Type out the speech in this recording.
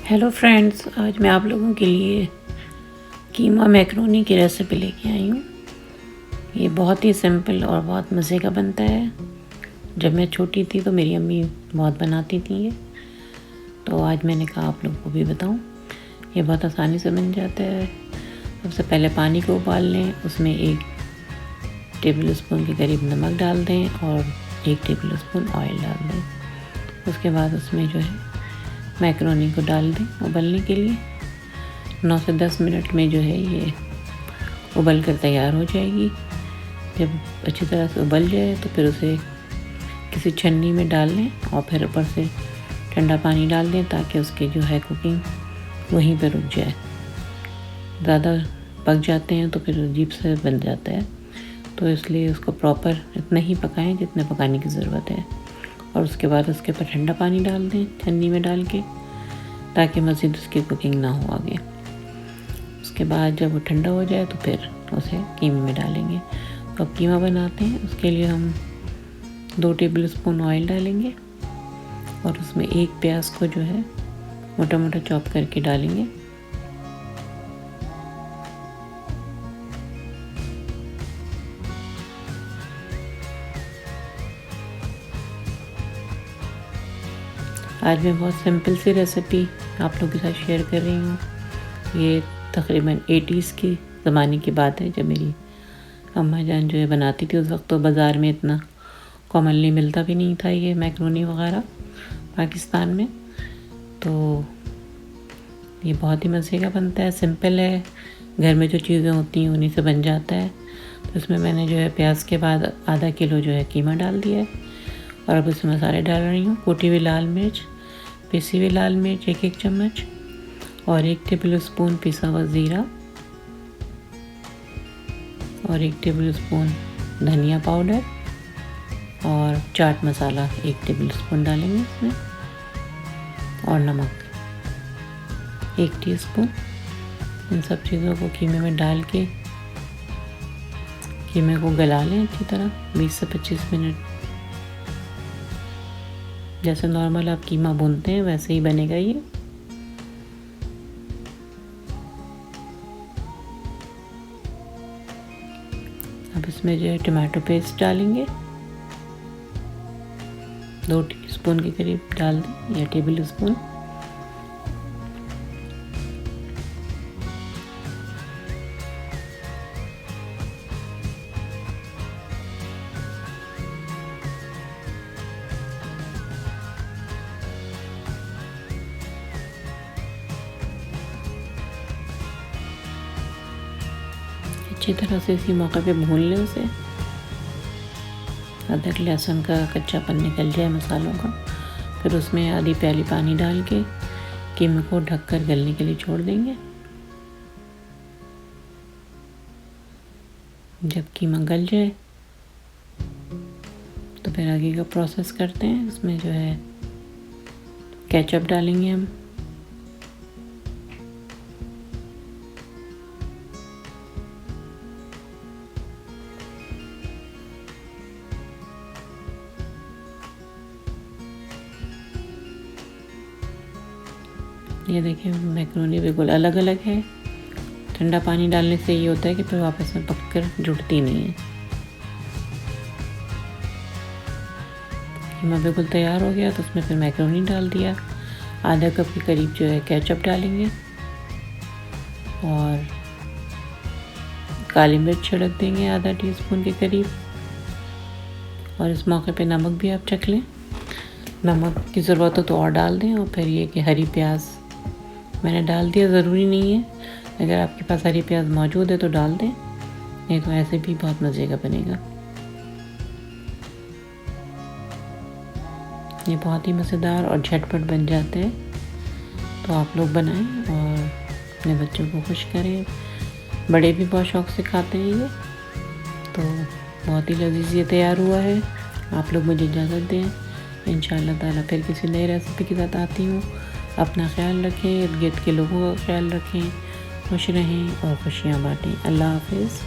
Hello friends, आज मैं आप लोगों के लिए कीमा मैक्रोनी की रेसिपी लेके आई हूँ। ये बहुत ही सिंपल और बहुत मज़े का बनता है। जब मैं छोटी थी तो मेरी अम्मी बहुत बनाती थी ये, तो आज मैंने कहा आप लोगों को भी बताऊँ। ये बहुत आसानी से बन जाता है। सबसे पहले पानी को उबाल लें, उसमें 1 टेबल स्पून के करीब नमक डाल दें और 1 टेबल स्पून ऑयल डाल दें। उसके बाद उसमें जो है मैक्रोनी को डाल दें उबलने के लिए। 9 से 10 मिनट में जो है ये उबल कर तैयार हो जाएगी। जब अच्छी तरह से उबल जाए तो फिर उसे किसी छन्नी में डाल लें और फिर ऊपर से ठंडा पानी डाल दें ताकि उसकी जो है कुकिंग वहीं पर रुक जाए। ज़्यादा पक जाते हैं तो फिर अजीब से बन जाता है, तो इसलिए उसको प्रॉपर इतना ही पकाएं जितने पकाने की ज़रूरत है। और उसके बाद उसके ऊपर ठंडा पानी डाल दें छन्नी में डाल के, ताकि मज़ीद उसकी कुकिंग ना हो आगे। उसके बाद जब वो ठंडा हो जाए तो फिर उसे कीमे में डालेंगे। तो अब कीमा बनाते हैं। उसके लिए हम 2 टेबल स्पून ऑयल डालेंगे और उसमें 1 प्याज को जो है मोटा मोटा चॉप करके डालेंगे। आज मैं बहुत सिंपल सी रेसिपी आप लोगों के साथ शेयर कर रही हूँ। ये तकरीबन 80s की ज़माने की बात है, जब मेरी अम्मा जान जो है बनाती थी। उस वक्त तो बाज़ार में इतना कॉमनली मिलता भी नहीं था ये मैक्रोनी वगैरह पाकिस्तान में। तो ये बहुत ही मज़े का बनता है, सिंपल है, घर में जो चीज़ें होती हैं उन्हीं से बन जाता है। तो इसमें मैंने जो है प्याज के बाद आधा किलो जो है कीमा डाल दिया है। और अब इसमें मसाले डाल रही हूँ। कुटी हुई लाल मिर्च, पिसी हुई लाल मिर्च 1 चम्मच और 1 टेबल स्पून पिसा हुआ ज़ीरा और 1 टेबल स्पून धनिया पाउडर और चाट मसाला 1 टेबल स्पून डालेंगे इसमें, और नमक 1 टीस्पून। इन सब चीज़ों को कीमे में डाल के कीमे को गला लें अच्छी तरह 20 से 25 मिनट। जैसे नॉर्मल आप कीमा भूनते हैं वैसे ही बनेगा ये। अब इसमें जो है टमाटो पेस्ट डालेंगे, 2 टीस्पून के करीब डाल दें या टेबल स्पून। अच्छी तरह से इसी मौके पे भून लें उसे। अदरक लहसुन का कच्चापन निकल जाए मसालों का। फिर उसमें आधी प्याली पानी डाल के कीमे को ढककर गलने के लिए छोड़ देंगे। जब कीमा गल जाए तो फिर आगे का प्रोसेस करते हैं। इसमें जो है केचप डालेंगे हम, ये देखिए मैक्रोनी बिल्कुल अलग अलग है। ठंडा पानी डालने से ये होता है कि फिर वापस में पककर जुड़ती नहीं है। कीमा बिल्कुल तैयार हो गया तो उसमें फिर मैक्रोनी डाल दिया। आधा कप के करीब जो है केचप डालेंगे और काली मिर्च छिड़क देंगे आधा टीस्पून के करीब। और इस मौके पे नमक भी आप चख लें, नमक की ज़रूरत हो तो और डाल दें। और फिर ये कि हरी प्याज मैंने डाल दिया, ज़रूरी नहीं है, अगर आपके पास हरी प्याज मौजूद है तो डाल दें, नहीं तो ऐसे भी बहुत मज़े का बनेगा। ये बहुत ही मज़ेदार और झटपट बन जाते हैं। तो आप लोग बनाएं और अपने बच्चों को खुश करें। बड़े भी बहुत शौक़ से खाते हैं ये। तो बहुत ही लजीज ये तैयार हुआ है। आप लोग मुझे इजाज़त दें। इंशाअल्लाह ताला फिर किसी नई रेसिपी के साथ आती हूँ। अपना ख्याल रखें, इर्द गिर्द के लोगों का ख्याल रखें, खुश रहें और खुशियाँ बाँटें। अल्लाह हाफ़िज़।